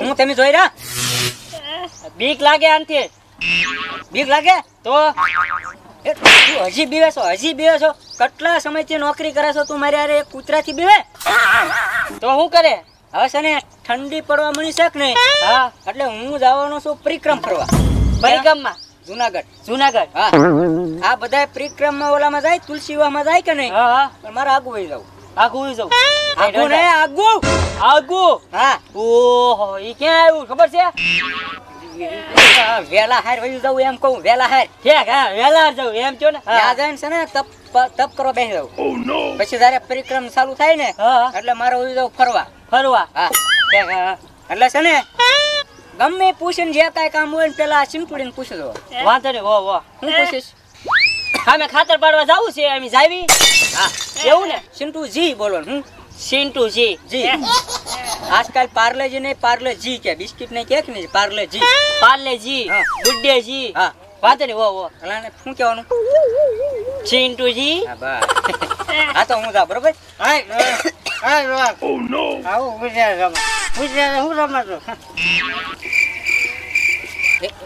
હું તમે જોઈ રહ્યા બીક લાગે આનથી બીક લાગે તો તું હજી બીવે છો કેટલા સમયથી નોકરી કરે છો તું મારી હારે કૂતરાથી બીવે તો શું કરે હવે છે ને ઠંડી પડવા મળી શક નહીં હા એટલે હું જવાનો છું પરિક્રમ કરવા પરિક્રમમાં જુનાગઢ હા આ બધા પરિક્રમમાં ઓલામાં જાય તુલસીવામાં જાય કે નહીં હા પણ મારે આગુ વહી જાવ આગુ હા ઓહો ઈ ક્યાં આવ્યું ખબર છે વેલા હાર વહી જાવ એમ કહું વેલા હાર ઠીક હા વેલા જાવ એમ કયો ને ત્યાં જઈને છે ને તપ કરવા બેસી જાવ પછી જયારે પરિક્રમ ચાલુ થાય ને એટલે મારે વહી જાવ ફરવા હા એટલે છે ને ગમે પૂછીને જે કાંઈ કામ હોય ને પેલા ચીનપુડીને પૂછી દો વાંધો ને હું પૂછીશ અમે ખાતર પાડવા જાવું છે અમે જાવી હા એવું ને સિન્ટુજી બોલો હું સિન્ટુજી જી આજકાલ પાર્લેજી નહીં પાર્લેજી કે બિસ્કિટ નહીં કે નહીં પાર્લેજી ગુડ્ડેજી હા વાંધો ને વો અલાને શું કહેવાનું સિન્ટુજી હા બસ હા તો હું જા બરોબર હા ઓ નો આવો ગુજરાત હું રમાતો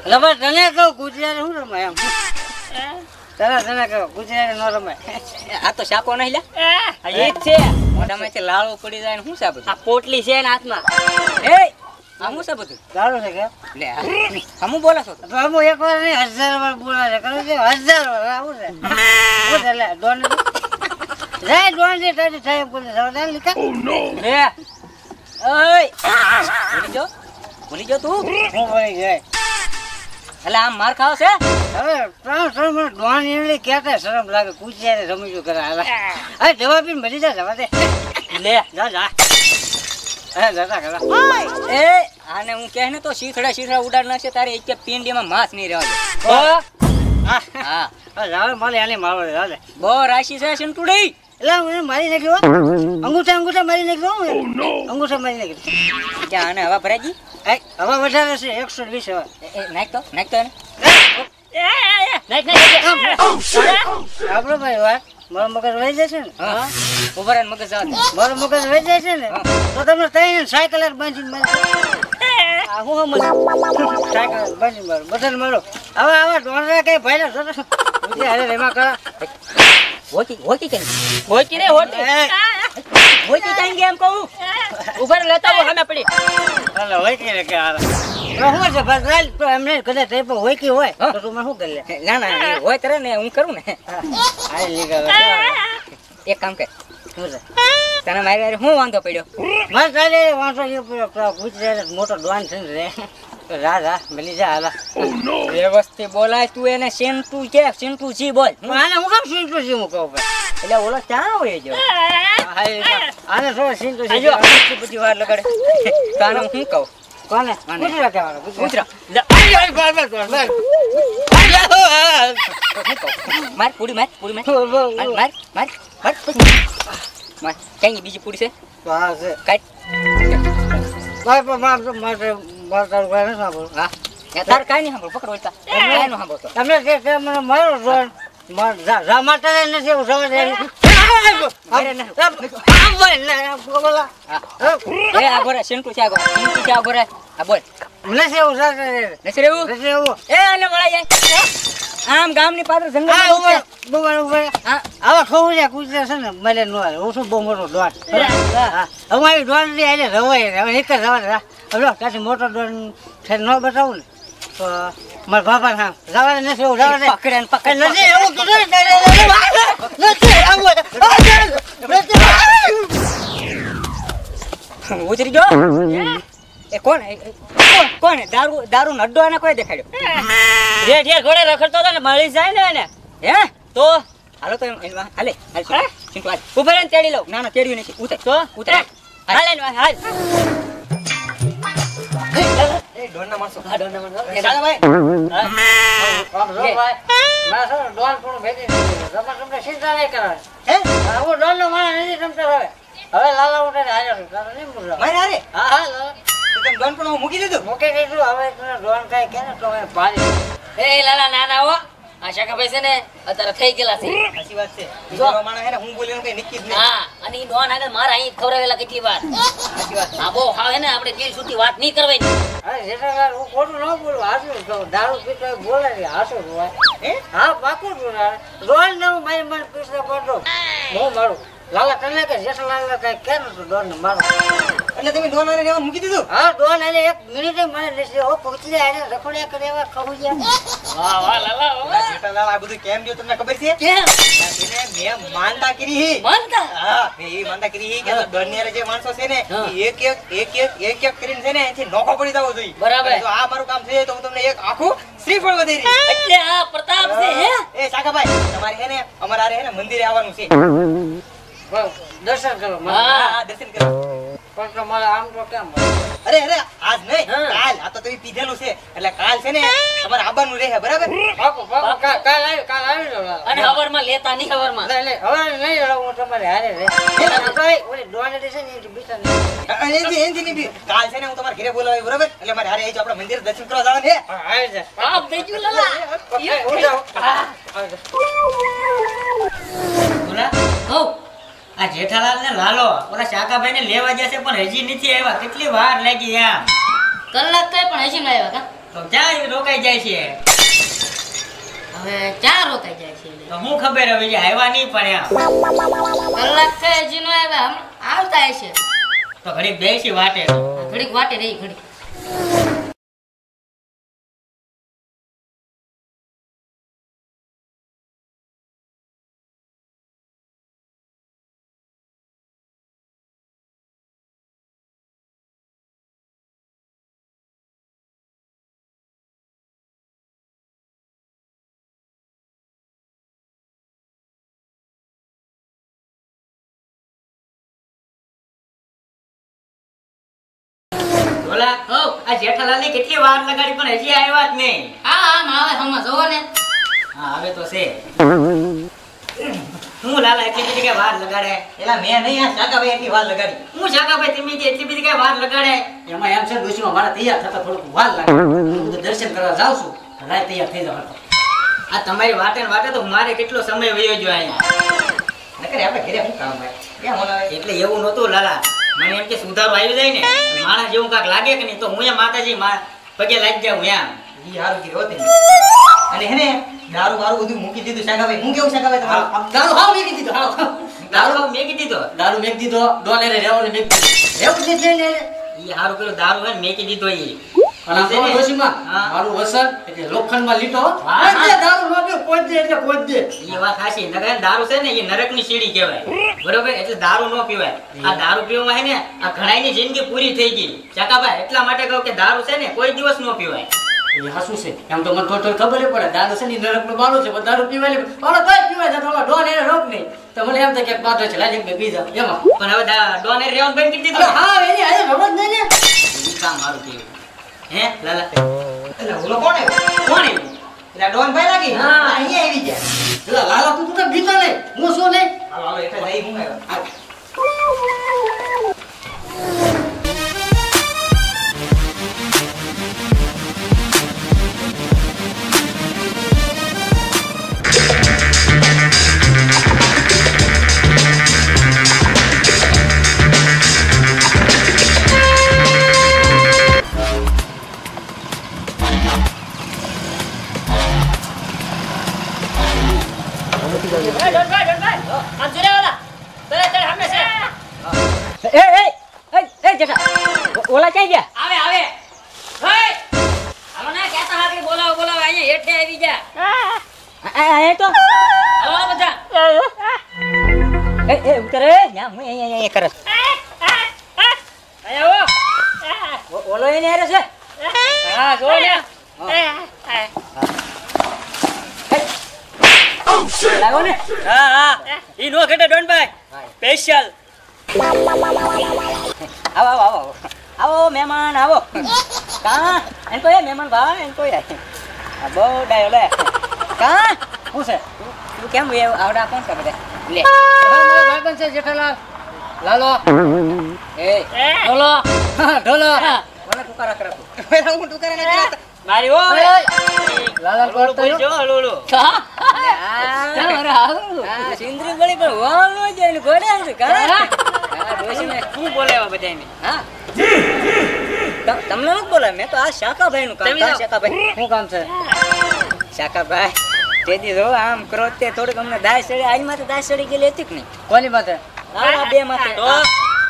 લબર તને કહું ગુજરાત હું રમાય એમ તને કહો ગુજરાત નો રમાય આ તો સાપો નહીં લે એ જ છે મોઢામાંથી લાળો પડી જાય ને શું છે આ બધું આ પોટલી છે ને હાથમાં એ આ શું છે બધું લાળો છે કે લે હમુ બોલો છો તો હમુ એક વાર નહીં 1000 વાર બોલા છે કરે છે 1000 વાર આવું છે બોલ લે ડોન જાય ડોન જે થાય બોલે જવા લીકા ઓ નો લે ઓય ભૂલી જો તું હું ભૂલી જાય એટલે આમ માર ખાવ છે હવે ત્રણ મને ડોન એમલી કહેતા શરમ લાગે કુચિયારે રમીજો કરે હાલા અરે જવા પીને મરી જા જવા દે લે જા એ જતા કરા એ આને હું કહે ને તો શીથડા ઉડાડ નાખશે તારે એક પિંડીમાં માંસ નહીં રહેવા દે હા જાવે માલે આને મારવા દે હાલે બહુ રાશી છે સિંટુડી એટલે મને મારી નાખ્યો અંગૂઠા મારી નાખ્યો અંગૂઠા મારી નાખ્યો ક્યાં આને હવા ભરાજી હવા વધારે છે 120 હવા નાખ તો ને આપણો ભાઈ વાત મારો મગજ વહી જશે ને ઉભા રહે મગજ આવે મારો મગજ વહી જાય છે ને તો તમને તઈ સાયકલ બાંધીને હું સાયકલ બાંધીને મારો બટન મારો હવે આવા ડોનરા કઈ ભાઈ ના જોતો અરે રેમા કરા હોકી કઈ એમ કહું ઉભર લેતા હો હમે પડી હાલો હોકી રે કે હાલો હું છે બસ તો એમને કદે તે પર હોકી હોય તો તું મને શું કરી લે ના હોય તરે ને હું કરું ને આ લીગા એક કામ કર તને મારી યાર હું વાંધો પડ્યો માર ચાલે વાંધો એ ગુજરાત મોટો ડોન છે રે રા મળી જા હાલા વ્યવસ્થિત બોલાય તું એને સિન્ટુજી બોલ આને હું કેમ સિન્ટુજી હું કહું એટલે ઓલો ક્યાં હોય જો આને તો સિન્ટુજી જો બધી વાર લગાડે તાને હું કહું કોને કૂતરા કહેવાનો કૂતરા માર પૂડી માર કઈ બીજી પૂડી છે હા છે કાટ માર તારું કાઈ ન સાંભળ હા તાર કાઈ નહીં સાંભળ પકડો તા કાઈ ન સાંભળતો તમે જે મને મારો જોન માર જા માટે નથી ઉઠાવ દે અરે ના આ બોલ ના બોલા એ આ બોરે સિન્ટુ છે આ બોરે આ બોલ મને છે ઉઠા દે નથી રેવું એ આને મળાય જાય આમ ગામની પાદર જંગલ આ ઉભર હા આવા ખોવું છે કુતરા છે ને મલે નો આવે હું શું બહુ મોટો ડોન હા અમારી ડોન ની આલે રવાય હવે એક જ રવા હવે કાથી મોટો ડોન છે ન બતાવું ને તો માર બાપા નામ જવા નથી એવું જવા દે પકડે નથી એવું કીધું નથી ઉતરી ગયો એ કોણ દારૂ નડ્ડો એને કોઈ દેખાડ્યો જે ઘોડે રખડતો હતો ને મળી જાય ને એને હે તો હાલો તો હાલે ઉભા રહીને તેડી લઉં ના તેડ્યું નથી ઉતર હાલે હાલ ડોનના માણસો એ દાદા ભાઈ ડોન પણ ભેગી તમને ચિંતા નહીં કરે હે હું ડોનનો માણસ નથી રમતો હવે લાલા ઉઠે હાજર તારે નહીં બોલવા મારે અરે હા લાલા તમે ડોન પણ મૂકી દીધું હવે તને ડોન કઈ કે ને તો પાડી એ લાલા નાના હો આ શાકા ભાઈ છે ને અત્યારે થઈ ગયેલા છે સાચી વાત છે બીજો માણસ હે ને હું બોલ્યો કઈ નક્કી જ નહીં હા અને ઈ ડોન આગળ મારા અહીં ખવરાવેલા કેટલી વાર. સાચી વાત. આ બહુ હાવ હે ને આપણે દિલ સુધી વાત નહીં કરવાની. અરે જેઠાલાલ હું ખોટું ન બોલું, હાચું જ કહું. દારૂ પીતો હોય બોલે ને હાચું જ હોય. હા પાકું જ બોલે. રોજ ને હું મારી મને પીસરા પડતો હું મારું. લાલા તને કે જેઠાલાલ કઈ કે નતું ડોન ને મારું. એટલે તમે ડોન આને રહેવાનું મૂકી દીધું? હા ડોન એટલે એક મિનિટે મને લેશે ઓ પહોંચી જાય એને રખડ્યા કરે એવા ખવું ગયા. વાહ વાહ લાલા વાહ. જેઠાલાલ આ બધું કેમ થયું તમને ખબર છે? કેમ એને મેં માનતા કરી હી. માનતા? હા મેં એ માનતા કરી હી કે ડોનિયારે જે માણસો છે ને હા. ઈ એક કરીને છે ને એથી નોખો પડી જવો જોઈએ. બરાબર. જો આ મારું કામ થઈ તો હું તમને એક આખું શ્રીફળ વધેરી. એટલે આ પ્રતાપ છે હે. એ શાકાભાઈ તમારે હે ને અમારે આરે હે ને મંદિરે આવવાનું છે. બસ દર્શન કરો મને. હા દર્શન કરો. પણ તો મારે આમ તો કેમ અરે આજ નહીં હા. કાલ. આ તો તમે પીધેલું છે એટલે કાલ છે ને તમારે આવવાનું રહે બરાબર. પાકું કાલ આવી જાવ. અને હવારમાં લેતા નહીં હવારમાં. હવે નહીં રહું હું તમારે હારે રે. ભાઈ ઓલી ડોન છે ને એ બીજા નહીં. એનથી નહીં બી. કાલ છે ને હું તમારે ઘરે બોલાવી બરાબર એટલે મારે હારે આવી જાવ. આપણે મંદિર દર્શન કરવા જવાનું છે. આવી જાય. પાપ થઈ ગયું લાલા. બોલા હો આ જેઠાલાલ ને લાલો ઓલા શાકાભાઈ ને લેવા જશે પણ હજી નથી આવ્યા. કેટલી વાર લાગી એમ. કલાક કઈ પણ હજી ન આવ્યા કા. તો ક્યાં રોકાઈ જાય છે? હવે ક્યાં રોકાઈ જાય છે? તો હું ખબર હવે જે આવ્યા નહીં પણ એમ. કલાક કઈ હજી ન આવ્યા. આવતા હશે. તો ઘડીક બેસી વાટે. ઘડીક વાટે રહી ઘડીક. ઓલા હો આ જેઠાલાલ ની કેટલી વાર લગાડી પણ હજી આવ્યા જ નહીં. હા આમ આવે હમણાં જોવો ને. હા હવે તો છે. હું લાલા એટલી બધી કઈ વાર લગાડે? એલા મેં નહીં આ શાકાભાઈ એટલી વાર લગાડી. હું શાકાભાઈ તમે એટલી બધી કઈ વાર લગાડે? એમાં એમ છે ડોશીમાં મારા તૈયાર થતા થોડુંક વાર લાગે. હું બધું દર્શન કરવા જાઉં છું. રાત તૈયાર થઈ જાવ. આ તમારી વાટે ને વાટે તો મારે કેટલો સમય વયો ગયો અહીંયા. નકર આપણે ઘરે શું કામ ભાઈ? ક્યાં બોલાવે? એટલે એવું નહોતું લાલા. મને એમ કે સુધારો આવી જાય ને માણસ જેવું કાંક લાગે કે નહીં તો હું એ માતાજી પગે લાગી જાઉં એમ. ઈ હારું કીધું હોતે. અને હે ને દારૂ વારું બધું મૂકી દીધું શાકાભાઈ. હું કેવું શાકાભાઈ તમારું? દારૂ હાવ મેકી દીધો. દારૂ હાવ મેકી દીધો. દારૂ મેકી દીધો. ડોલે રે રેવને મેકી દીધો. એવું જ છે ને. ઈ હારું પેલો દારૂ હે ને મેકી દીધો ઈ. અને આ ડોશીમાં મારું વસન એટલે લોખંડમાં લીટો એટલે દારૂ ન પીવો કોઈ દે એટલે કોઈ દે. ઈ વાત સાચી. નકર દારૂ છે ને ઈ નરકની સીડી કહેવાય. બરોબર? એટલે દારૂ ન પીવાય. આ દારૂ પીવામાં હે ને આ ઘણાયની જિંદગી પૂરી થઈ ગઈ. ચાકાભાઈ એટલા માટે કહું કે દારૂ છે ને કોઈ દિવસ ન પીવાય. એ હાસું છે એમ તો મને થોડી ખબર પડે દારૂ છે ને ઈ નરકનું બાનું છે પણ દારૂ પીવાય લે ઓલો તોય પીવાય છે ઓલો ડોન એને રોક નહીં તો મને એમ થાય કે બાતો છે લાજે બે પી જાવ એમાં પણ હવે ડોને રેવન બંધ કરી દીધું. હા એની આજે ખબર જ નહીં ને ઈ કામ મારું થયું. હે લાલા એટલે ઓલો કોણ આવ્યો? કોણ આવ્યું? એટલે ડોનભાઈ લાગી. હા. અહીંયા આવી ગયા. પેલા લાલા તું તો બીતો નહીં હું શું નહીં હાલો હાલો એટલે જઈ હું આવ્યો. ઓલા ક્યાં ગયા? આવે આવે. હે હાલો ને કહેતા હા કે બોલાવો બોલાવો અહીંયા હેઠે આવી જા. આ તો હાલો બધા. ઉતરે યા હું અહીંયા કરે. અહીંયા આવો. ઓલો એને હારે છે. હા જો ને. લાવો ને. હા હા ઈ નો ઘટે ડોનભાઈ સ્પેશિયલ. આવો આવો આવો આવો મહેમાન આવો. કા એન કોઈ મહેમાન ભાઈ એન કોઈ આ બહુ ડાયો લે. કા શું છે તું કેમ આવડા કોણ છે બધા લે મારો ભાઈબંધ છે જેઠાલાલ લાલો એ બોલો. ઢોલો મને ટુકારા કરા તું. પેલા હું ટુકારા નથી કરતા. મારી ઓ લાલા હળુ પડતો બોલજો હળુ સિંદરી ગળી પણ વાળ નો જાય ને ઘોડે છે કા ડોશીને શું બોલાવા બધાને હા તમને નથી બોલાય મેં તો આ શાકાભાઈ નું કામ કા શાકાભાઈ શું કામ છે શાકાભાઈ તેથી જો આમ કરો તે થોડીક અમને દાય સડી આજ માં તો દાય સડી ગયેલી હતી કે નહીં કોની માથે આ બે માથે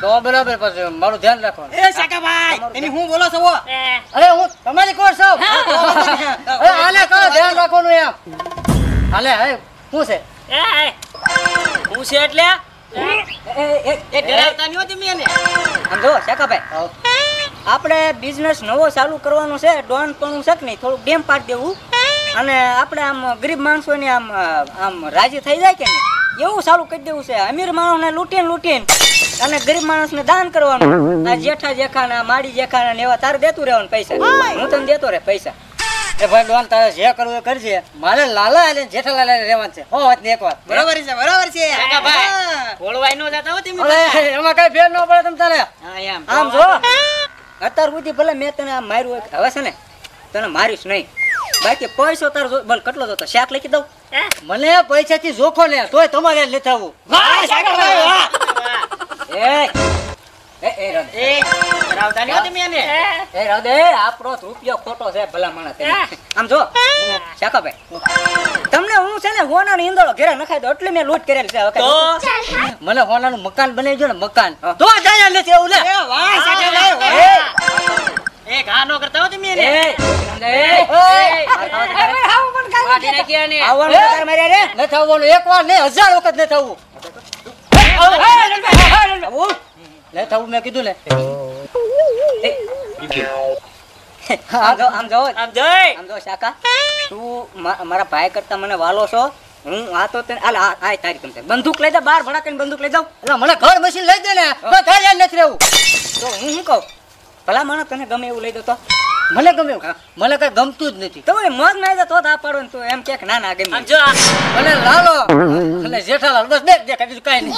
તો બરાબર પછી મારું ધ્યાન રાખવાનું એ શાકાભાઈ એની હું બોલો છો અરે હું તમારી કોણ છું અરે આને કહો ધ્યાન રાખવાનું એમ હાલે હે શું છે હું છે એટલે એ ડરાવતા નહીં હોતી મેં આમ જો શાકાભાઈ આપણે બિઝનેસ નવો ચાલુ કરવાનો છે ડોન પણ છે કે નહીં થોડુંક ડેમ પાડી દેવું અને આપણે આમ ગરીબ માણસોને આમ રાજી થઈ જાય કે નહીં એવું ચાલુ કરી દેવું છે અમીર માણસને લૂંટીને અને ગરીબ માણસને દાન કરવાનું આ જેઠા જેખાના માડી જેખાના ને એવા તારે દેતું રહેવાનું પૈસા હું તને દેતો રહે પૈસા એ ભાઈ ડોન તારે જે કરવું એ કરજે મારે લાલા અને જેઠાલાલ રહેવાનું છે હો વાત ને એક વાત બરાબર છે શાકાભાઈ બોલવાય ન જતા હો તમે અરે એમાં કઈ ફેર ન પડે તમ તારે હા એમ આમ જો અત્યાર સુધી ભલે મેં તને આમ માર્યું હોય, હવે છે ને તને મારીશ નહીં બાકી પૈસો તારો બોલ કેટલો જોતો શાક લખી દઉં મને પૈસાથી જોખો ને તોય તમારે લેતા આવું આપણો રૂપિયો ખોટો છે ભલા માણસ આમ જો શાકાભાઈ તમને હું છે ને હોનાનો ઈંદોળો ઘેરે નખાઈ દો એટલે મેં લૂંટ કરેલી છે હવે કાંઈ મને હોનાનું મકાન બનાવી દો ને મકાન તો જાય નથી એવું લે એક હા નો કરતા હો તમે એને નથી આવવાનું એક વાર નહીં 1000 વખત નથી આવવું નથી થવું મેં કીધું ને આમ જો શાકા તું મારા ભાઈ કરતા મને વાલો છો હું આ તો તારી કમ બંદૂક લઈ દે બાર ભડા કરીને બંદૂક લઈ દઉં એટલે મને ઘર મશીન લઈ દે ને તો થાય નથી રહેવું તો હું શું કહું ભલા મને તને ગમે એવું લઈ દો તો મને ગમે મને કઈ ગમતું જ નથી તમારે મગ ના તો આ પાડો ને તો એમ કે ના ના ગમે મને લાલો અને જેઠાલાલ બસ બે બીજું કઈ નહીં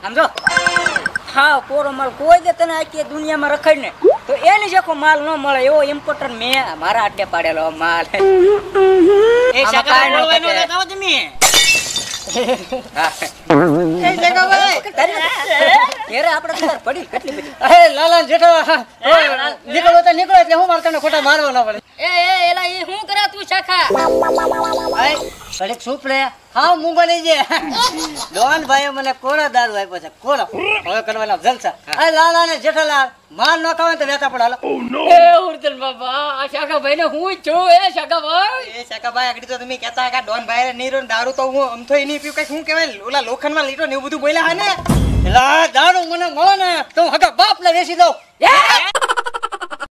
આમ જો હા પોરો માલ કોઈ દે તને આખી દુનિયામાં રખાય ને તો એની જેકો માલ ન મળે એવો ઇમ્પોર્ટન્ટ મેં મારા આટે પાડેલો માલ લાલા જેઠા નીકળો તો નીકળો એટલે હું મારતા ખોટા મારવા ના પડે હું કરે તું શાખા ઘડીક ચૂપ રે હા મૂંગો નહીં જે ડોન ભાઈ મને કોરા દારૂ આપ્યો છે કોરા હવે કરવાના જલસા અરે લાલા ને જેઠાલાલ માર ન ખાવે તો વેતા પડ હાલો એ ઉર્દન બાબા આ શાખાભાઈ ને હું છું એ શાખાભાઈ એ શાકાભાઈ આગળ તો તમે કહેતા કે ડોન ભાઈ નીરો દારૂ તો હું આમ તો નહીં પીવું કઈ શું કહેવાય ઓલા લોખંડમાં લીટો ને એવું બધું બોલ્યા હે ને દારૂ મને મળે ને તો હગા બાપ ને વેચી દઉં